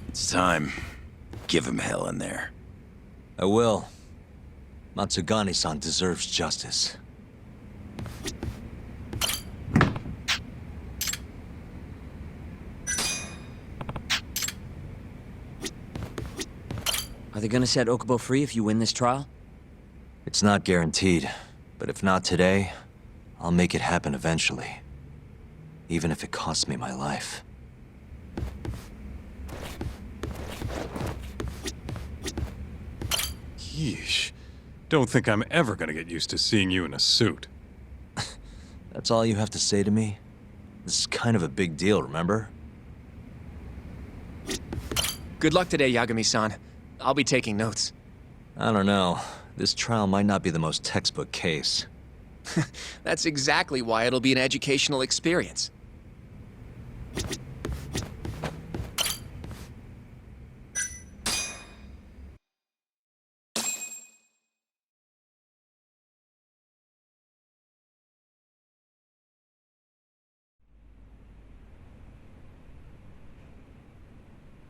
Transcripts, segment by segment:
It's time. Give him hell in there. I will. Matsugane-san deserves justice. Are they gonna set Okubo free if you win this trial? It's not guaranteed, but if not today, I'll make it happen eventually. Even if it costs me my life. Yeesh. Don't think I'm ever gonna get used to seeing you in a suit. That's all you have to say to me? This is kind of a big deal, remember? Good luck today, Yagami-san. I'll be taking notes. I don't know. This trial might not be the most textbook case. That's exactly why it'll be an educational experience.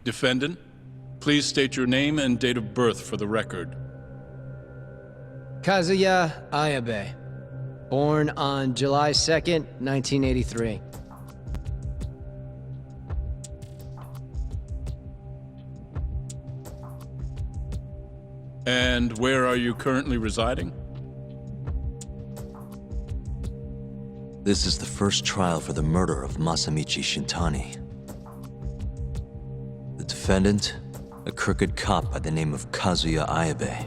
Defendant, please state your name and date of birth for the record. Kazuya Ayabe. Born on July 2nd, 1983. And where are you currently residing? This is the first trial for the murder of Masamichi Shintani. The defendant, a crooked cop by the name of Kazuya Ayabe.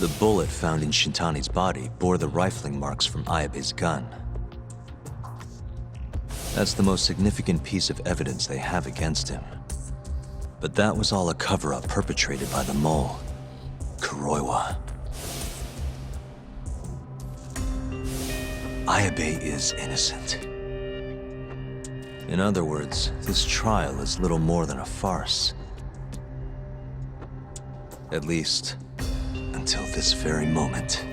The bullet found in Shintani's body bore the rifling marks from Ayabe's gun. That's the most significant piece of evidence they have against him. But that was all a cover-up perpetrated by the mole, Kuroiwa. Ayabe is innocent. In other words, this trial is little more than a farce. At least, until this very moment.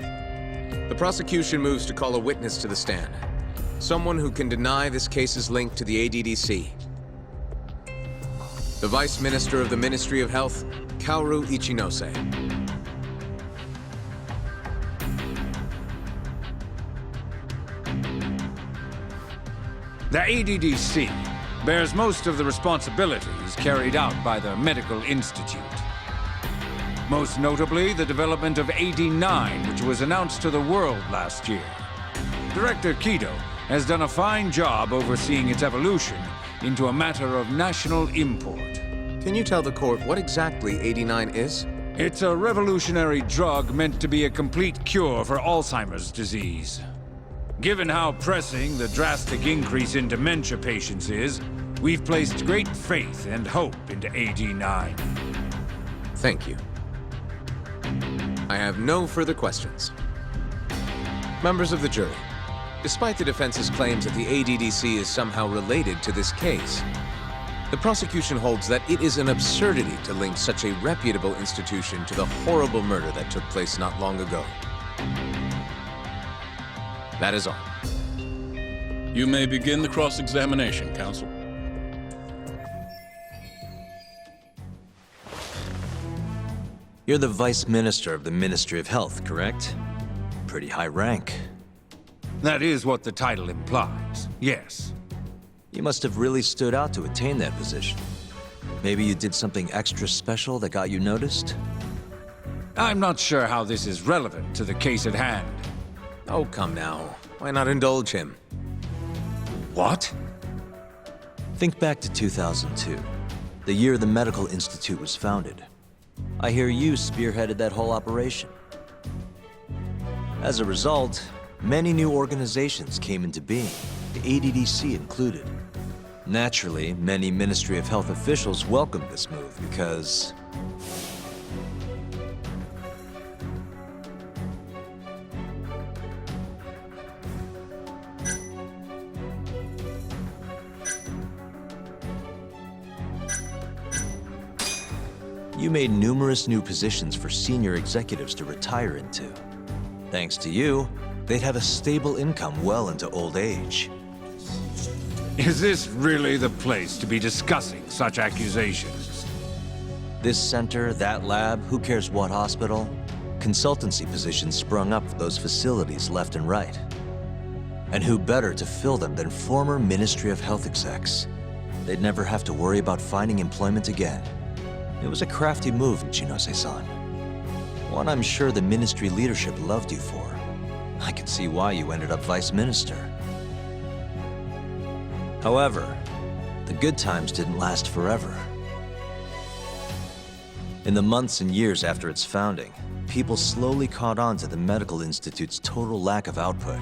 The prosecution moves to call a witness to the stand. Someone who can deny this case's link to the ADDC. The Vice Minister of the Ministry of Health, Kaoru Ichinose. The ADDC bears most of the responsibilities carried out by the Medical Institute. Most notably, the development of AD9, which was announced to the world last year. Director Kido has done a fine job overseeing its evolution into a matter of national import. Can you tell the court what exactly AD9 is? It's a revolutionary drug meant to be a complete cure for Alzheimer's disease. Given how pressing the drastic increase in dementia patients is, we've placed great faith and hope into AD9. Thank you. I have no further questions. Members of the jury, despite the defense's claims that the ADDC is somehow related to this case, the prosecution holds that it is an absurdity to link such a reputable institution to the horrible murder that took place not long ago. That is all. You may begin the cross-examination, counsel. You're the Vice Minister of the Ministry of Health, correct? Pretty high rank. That is what the title implies, yes. You must have really stood out to attain that position. Maybe you did something extra special that got you noticed? I'm not sure how this is relevant to the case at hand. Oh, come now. Why not indulge him? What? Think back to 2002, the year the Medical Institute was founded. I hear you spearheaded that whole operation. As a result, many new organizations came into being, the ADDC included. Naturally, many Ministry of Health officials welcomed this move because you made numerous new positions for senior executives to retire into. Thanks to you, they'd have a stable income well into old age. Is this really the place to be discussing such accusations? This center, that lab, who cares what hospital? Consultancy positions sprung up for those facilities left and right. And who better to fill them than former Ministry of Health execs? They'd never have to worry about finding employment again. It was a crafty move, Ichinose-san. One I'm sure the ministry leadership loved you for. I can see why you ended up vice minister. However, the good times didn't last forever. In the months and years after its founding, people slowly caught on to the medical institute's total lack of output.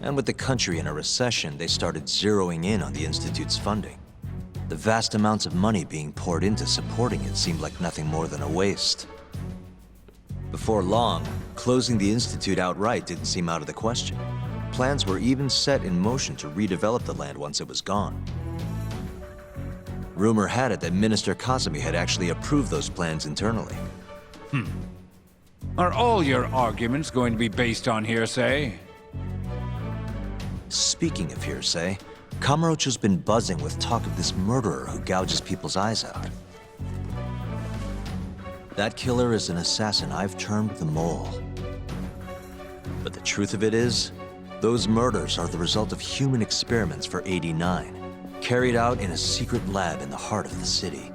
And with the country in a recession, they started zeroing in on the institute's funding. The vast amounts of money being poured into supporting it seemed like nothing more than a waste. Before long, closing the institute outright didn't seem out of the question. Plans were even set in motion to redevelop the land once it was gone. Rumor had it that Minister Kazumi had actually approved those plans internally. Are all your arguments going to be based on hearsay? Speaking of hearsay, Kamurocho's been buzzing with talk of this murderer who gouges people's eyes out. That killer is an assassin I've termed the Mole. But the truth of it is, those murders are the result of human experiments for 89, carried out in a secret lab in the heart of the city.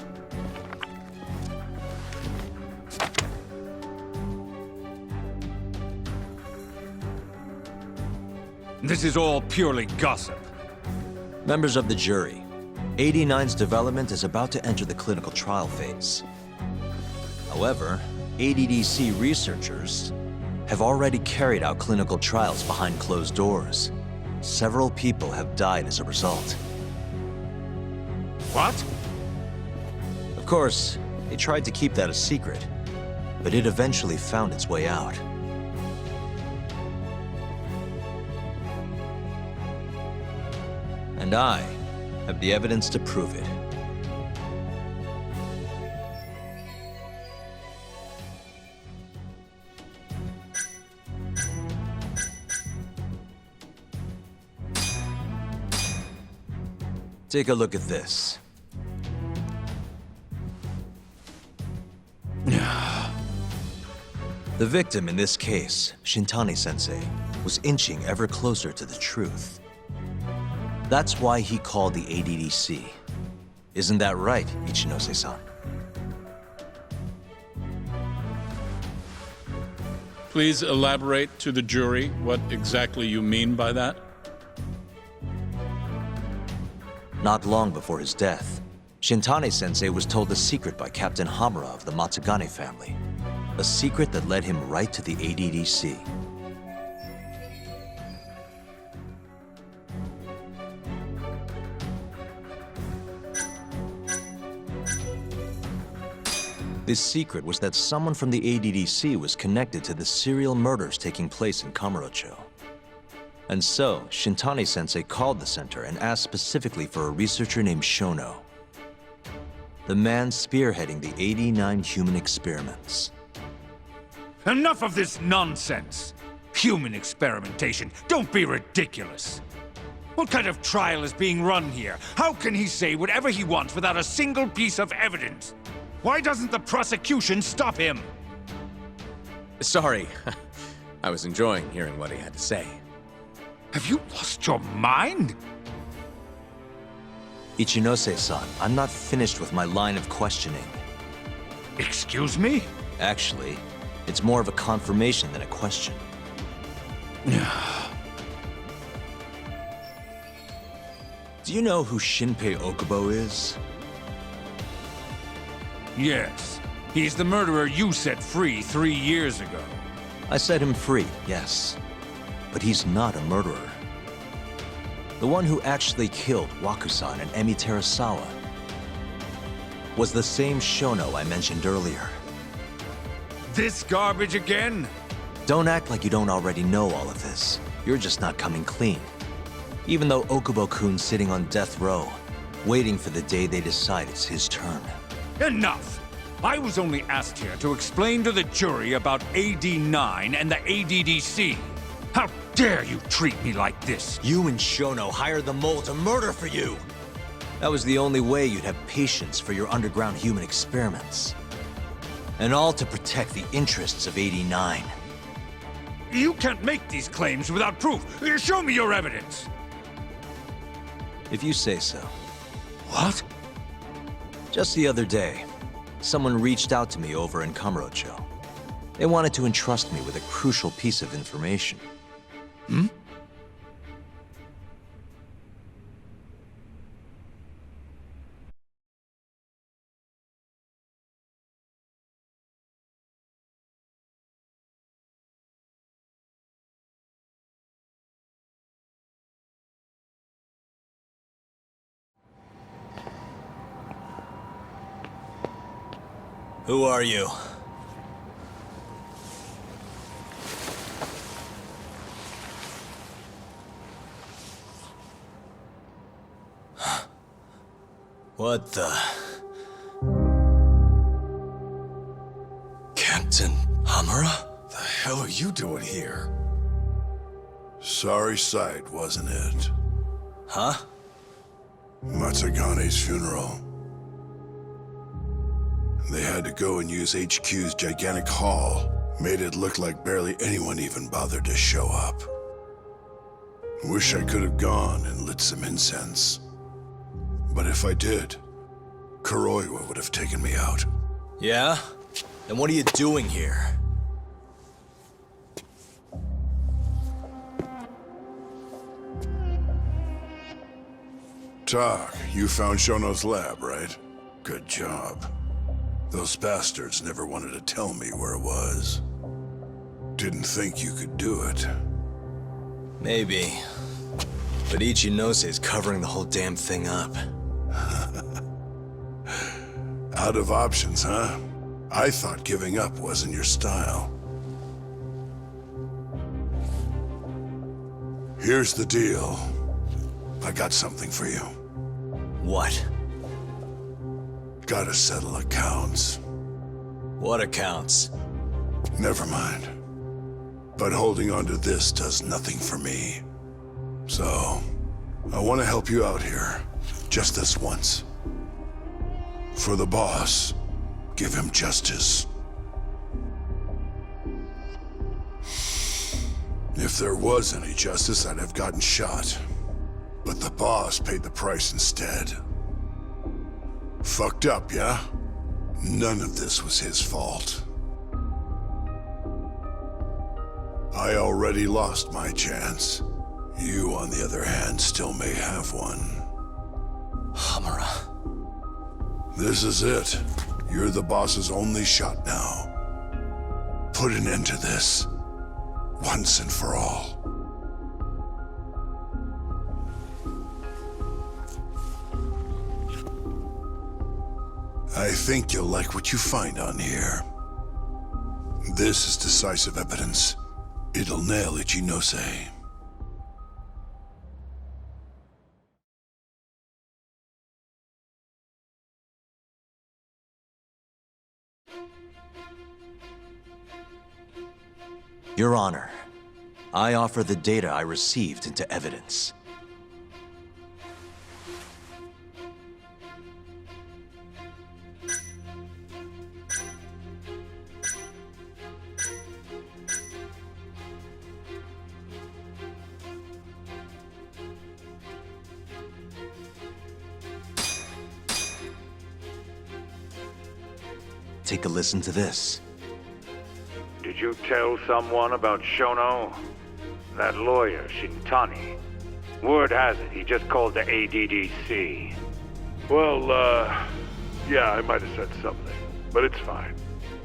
This is all purely gossip. Members of the jury, 89's development is about to enter the clinical trial phase. However, ADDC researchers have already carried out clinical trials behind closed doors. Several people have died as a result. What? Of course, they tried to keep that a secret, but it eventually found its way out. And I have the evidence to prove it. Take a look at this. The victim in this case, Shintani-sensei, was inching ever closer to the truth. That's why he called the ADDC. Isn't that right, Ichinose-san? Please elaborate to the jury what exactly you mean by that. Not long before his death, Shintani-sensei was told a secret by Captain Hamura of the Matsugane family. A secret that led him right to the ADDC. This secret was that someone from the ADDC was connected to the serial murders taking place in Kamurocho. And so, Shintani-sensei called the center and asked specifically for a researcher named Shono. The man spearheading the 89 human experiments. Enough of this nonsense! Human experimentation. Don't be ridiculous. What kind of trial is being run here? How can he say whatever he wants without a single piece of evidence? Why doesn't the prosecution stop him? Sorry. I was enjoying hearing what he had to say. Have you lost your mind? Ichinose-san, I'm not finished with my line of questioning. Excuse me? Actually, it's more of a confirmation than a question. Do you know who Shinpei Okubo is? Yes. He's the murderer you set free 3 years ago. I set him free, yes. But he's not a murderer. The one who actually killed Wakusan and Emi Terasawa was the same Shono I mentioned earlier. This garbage again? Don't act like you don't already know all of this. You're just not coming clean. Even though Okubo-kun's sitting on death row, waiting for the day they decide it's his turn. Enough! I was only asked here to explain to the jury about AD9 and the ADDC. How dare you treat me like this? You and Shono hired the mole to murder for you! That was the only way you'd have patience for your underground human experiments. And all to protect the interests of 89. You can't make these claims without proof. Show me your evidence. If you say so. What? Just the other day, someone reached out to me over in Kamurocho. They wanted to entrust me with a crucial piece of information. Hmm? Who are you? What the... Captain Hamura? The hell are you doing here? Sorry sight, wasn't it? Huh? Matsugane's funeral. They had to go and use HQ's gigantic hall. Made it look like barely anyone even bothered to show up. Wish I could have gone and lit some incense. But if I did, Kuroiwa would have taken me out. Yeah? Then what are you doing here? Tak, you found Shono's lab, right? Good job. Those bastards never wanted to tell me where it was. Didn't think you could do it. Maybe. But Ichinose is covering the whole damn thing up. Out of options, huh? I thought giving up wasn't your style. Here's the deal. I got something for you. What? Gotta settle accounts. What accounts? Never mind. But holding on to this does nothing for me. So, I want to help you out here. Just this once. For the boss, give him justice. If there was any justice, I'd have gotten shot. But the boss paid the price instead. Fucked up, yeah? None of this was his fault. I already lost my chance. You, on the other hand, still may have one. Hamura. This is it. You're the boss's only shot now. Put an end to this. Once and for all. I think you'll like what you find on here. This is decisive evidence. It'll nail Ichinose. Your Honor, I offer the data I received into evidence. Take a listen to this. Did you tell someone about Shono? That lawyer, Shintani. Word has it, he just called the ADDC. Well, yeah, I might have said something, but it's fine.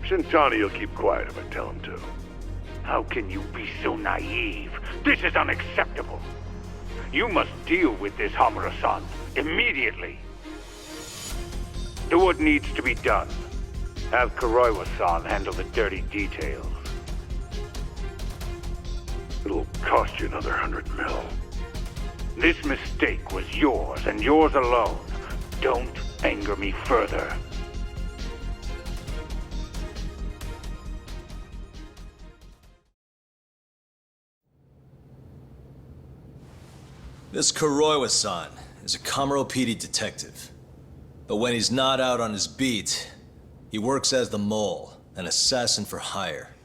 Shintani will keep quiet if I tell him to. How can you be so naive? This is unacceptable. You must deal with this, Hamura-san, immediately. Do what needs to be done. Have Kuroiwa-san handle the dirty details. It'll cost you another 100 mil. This mistake was yours, and yours alone. Don't anger me further. This Kuroiwa-san is a Kamuro PD detective. But when he's not out on his beat, he works as the Mole, an assassin for hire.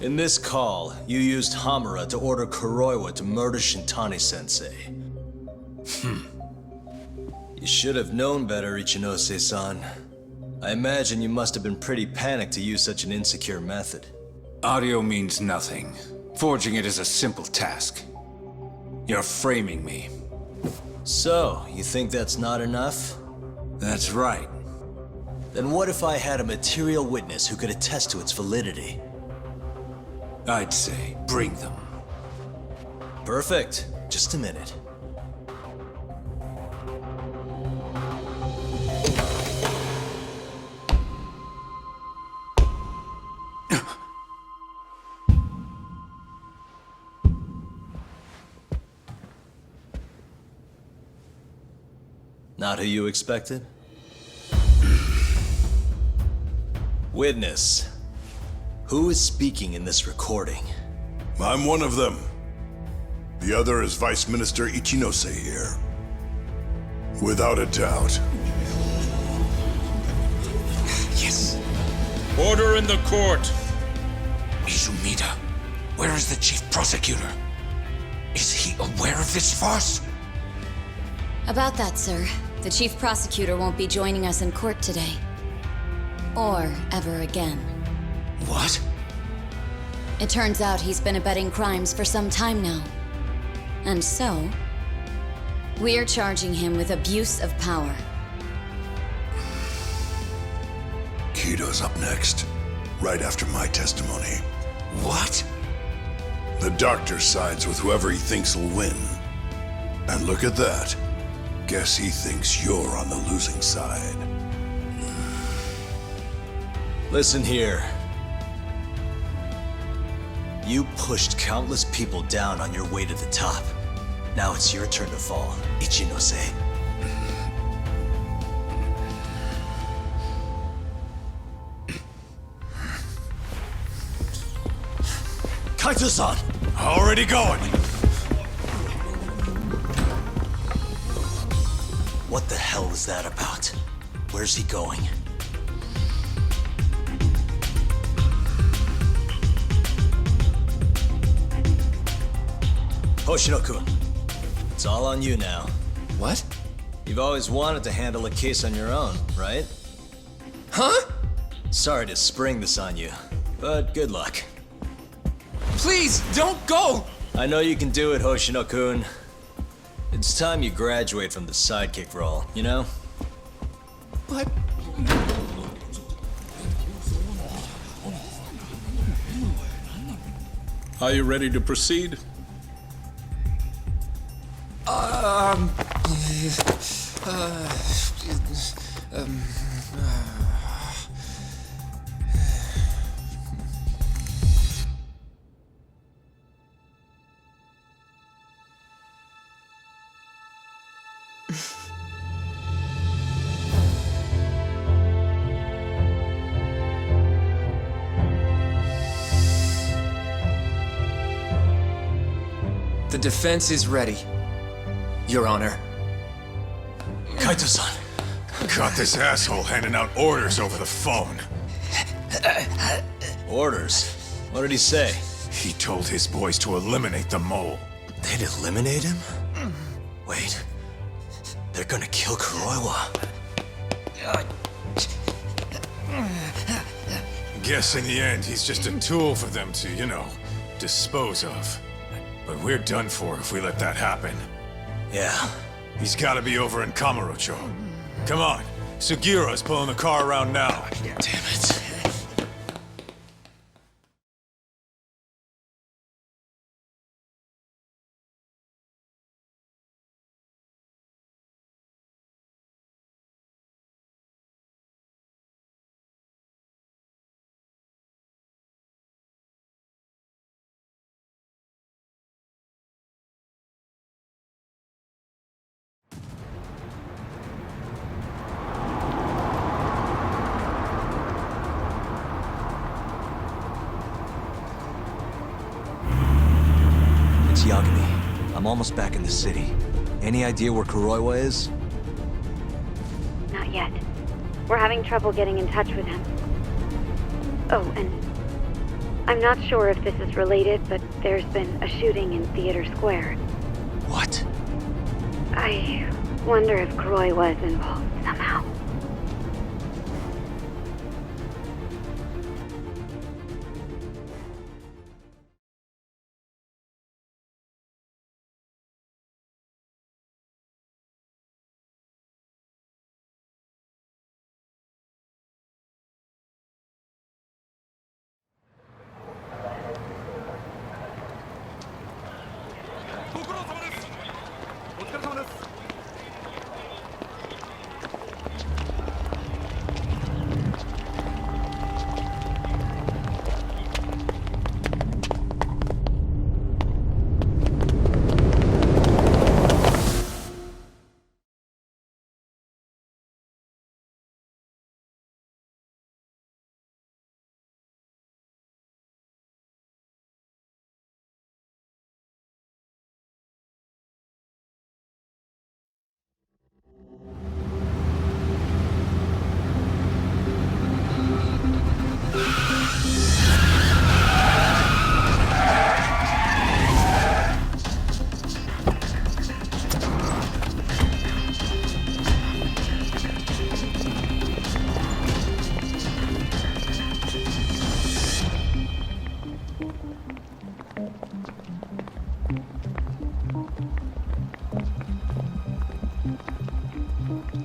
In this call, you used Hamura to order Kuroiwa to murder Shintani-sensei. You should have known better, Ichinose-san. I imagine you must have been pretty panicked to use such an insecure method. Audio means nothing. Forging it is a simple task. You're framing me. So, you think that's not enough? That's right. Then what if I had a material witness who could attest to its validity? I'd say, bring them. Perfect. Just a minute. Not who you expected? Witness. Who is speaking in this recording? I'm one of them. The other is Vice Minister Ichinose here. Without a doubt. Yes. Order in the court. Izumida, where is the chief prosecutor? Is he aware of this farce? About that, sir. The chief prosecutor won't be joining us in court today. Or ever again. What? It turns out he's been abetting crimes for some time now. And so, we're charging him with abuse of power. Kito's up next, right after my testimony. What? The doctor sides with whoever he thinks will win. And look at that. Guess he thinks you're on the losing side. Listen here. You pushed countless people down on your way to the top. Now it's your turn to fall, Ichinose. Kaito-san! Already going. What the hell is that about? Where's he going? Hoshino-kun, it's all on you now. What? You've always wanted to handle a case on your own, right? Huh? Sorry to spring this on you, but good luck. Please, don't go! I know you can do it, Hoshino-kun. It's time you graduate from the sidekick role, you know? But... Are you ready to proceed? The defense is ready, Your Honor. Kaito-san! Got this asshole handing out orders over the phone. Orders? What did he say? He told his boys to eliminate the mole. They'd eliminate him? Wait. They're gonna kill Kuroiwa. Guess in the end, he's just a tool for them to, you know, dispose of. But we're done for if we let that happen. Yeah. He's gotta be over in Kamurocho. Come on, Sugiura's pulling the car around now. Damn it. almost back in the city. Any idea where Kuroiwa is? Not yet. We're having trouble getting in touch with him. Oh, and I'm not sure if this is related, but there's been a shooting in Theater Square. What? I wonder if Kuroiwa is involved somehow.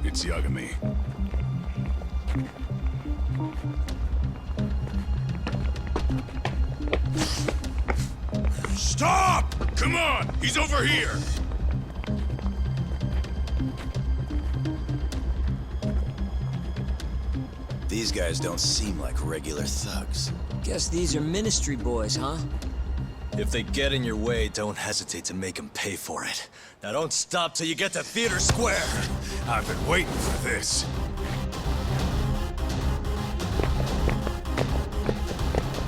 It's Yagami. Stop! Come on! He's over here! These guys don't seem like regular thugs. Guess these are ministry boys, huh? If they get in your way, don't hesitate to make them pay for it. Now don't stop till you get to Theater Square! I've been waiting for this.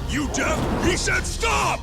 You deaf? He said stop!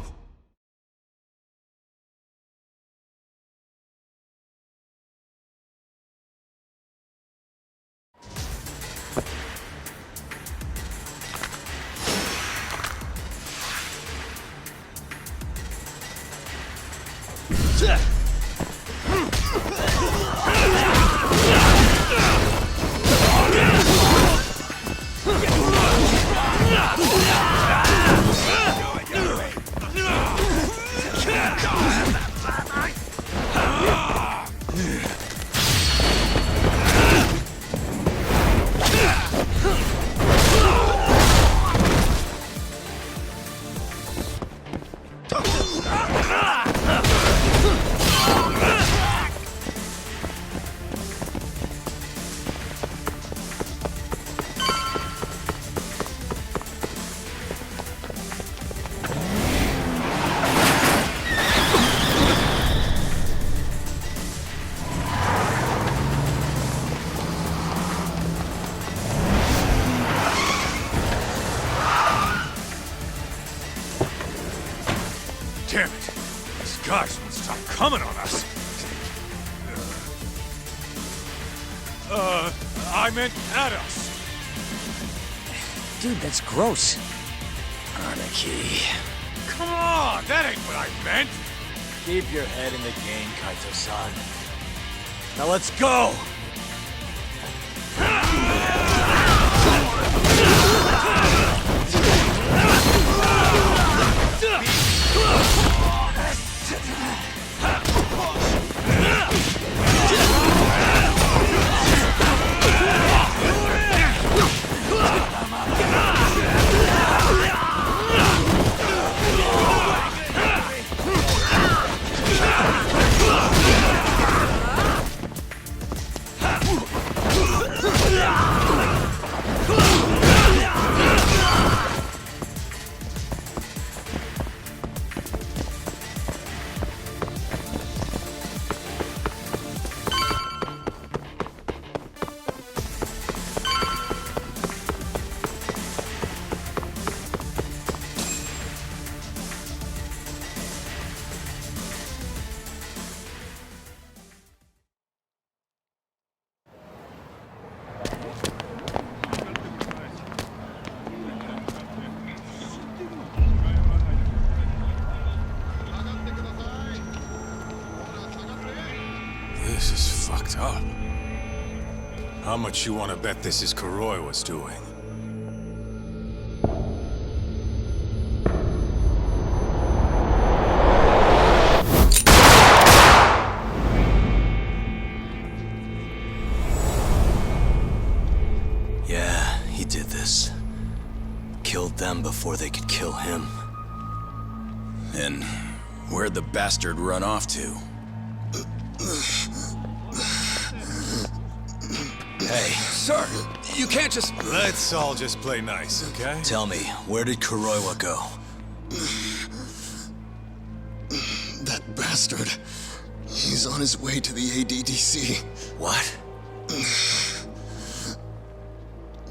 Damn it! These guys won't stop coming on us! I meant at us! Dude, that's gross. Anarchy. Come on! That ain't what I meant! Keep your head in the game, Kaito-san. Now let's go! This is fucked up. How much you want to bet this is Kuroi was doing? Yeah, he did this. Killed them before they could kill him. And where'd the bastard run off to? Hey. Sir, you can't just... Let's all just play nice, okay? Tell me, where did Kuroiwa go? That bastard. He's on his way to the ADDC. What?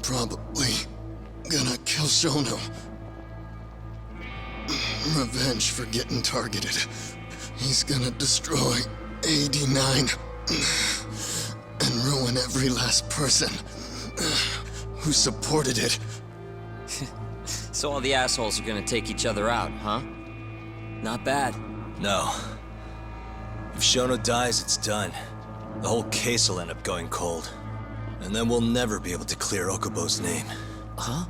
Probably gonna kill Shono. Revenge for getting targeted. He's gonna destroy AD9 and ruin every last person who supported it. So all the assholes are gonna take each other out, huh? Not bad. No. If Shono dies, it's done. The whole case will end up going cold. And then we'll never be able to clear Okubo's name. Huh?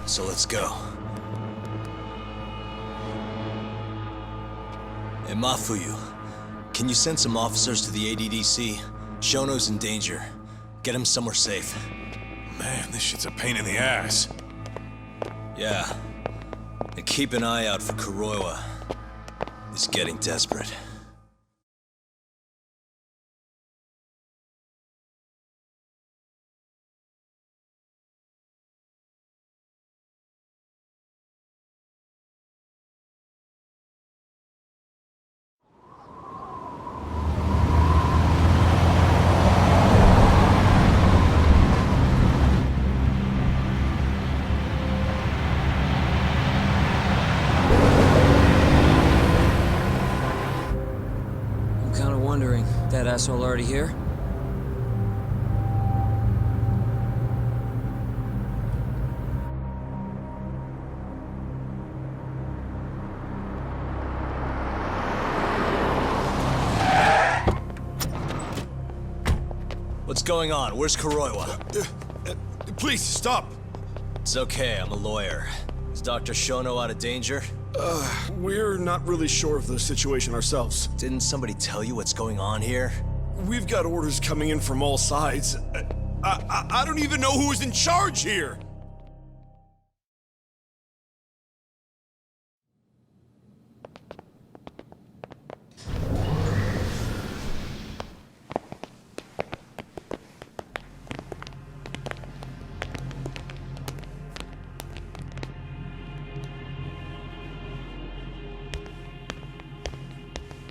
So let's go. Hey, Mafuyu, can you send some officers to the ADDC? Shono's in danger. Get him somewhere safe. Man, this shit's a pain in the ass. Yeah. And keep an eye out for Kuroiwa. He's getting desperate. That asshole already here? What's going on? Where's Kuroiwa? Please, stop! It's okay, I'm a lawyer. Is Dr. Shono out of danger? We're not really sure of the situation ourselves. Didn't somebody tell you what's going on here? We've got orders coming in from all sides. I don't even know who's in charge here!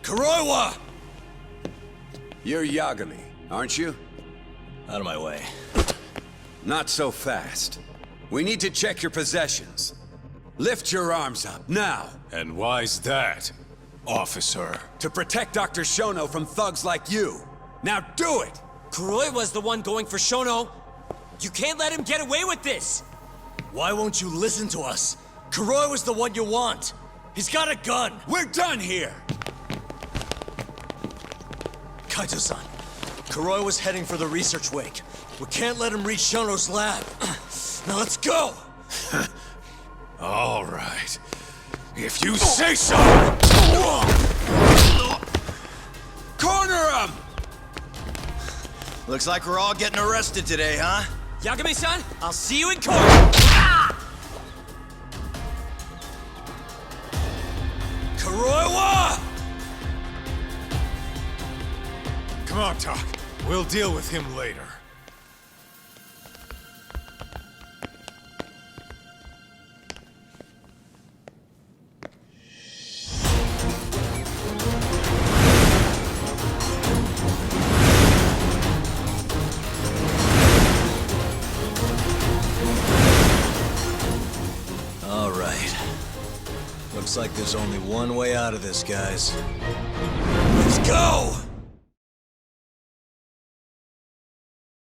Kuroiwa! You're Yagami, aren't you? Out of my way. Not so fast. We need to check your possessions. Lift your arms up, now! And why's that, officer? To protect Dr. Shono from thugs like you. Now do it! Kuroiwa's the one going for Shono! You can't let him get away with this! Why won't you listen to us? Kuroiwa's the one you want! He's got a gun! We're done here! Kaito-san, Kuroiwa's heading for the research wake. We can't let him reach Shono's lab. Now let's go! All right. If you say so! Corner him! Looks like we're all getting arrested today, huh? Yagami-san, I'll see you in court! Kuroiwa! Come on, Tak. We'll deal with him later. All right. Looks like there's only one way out of this, guys.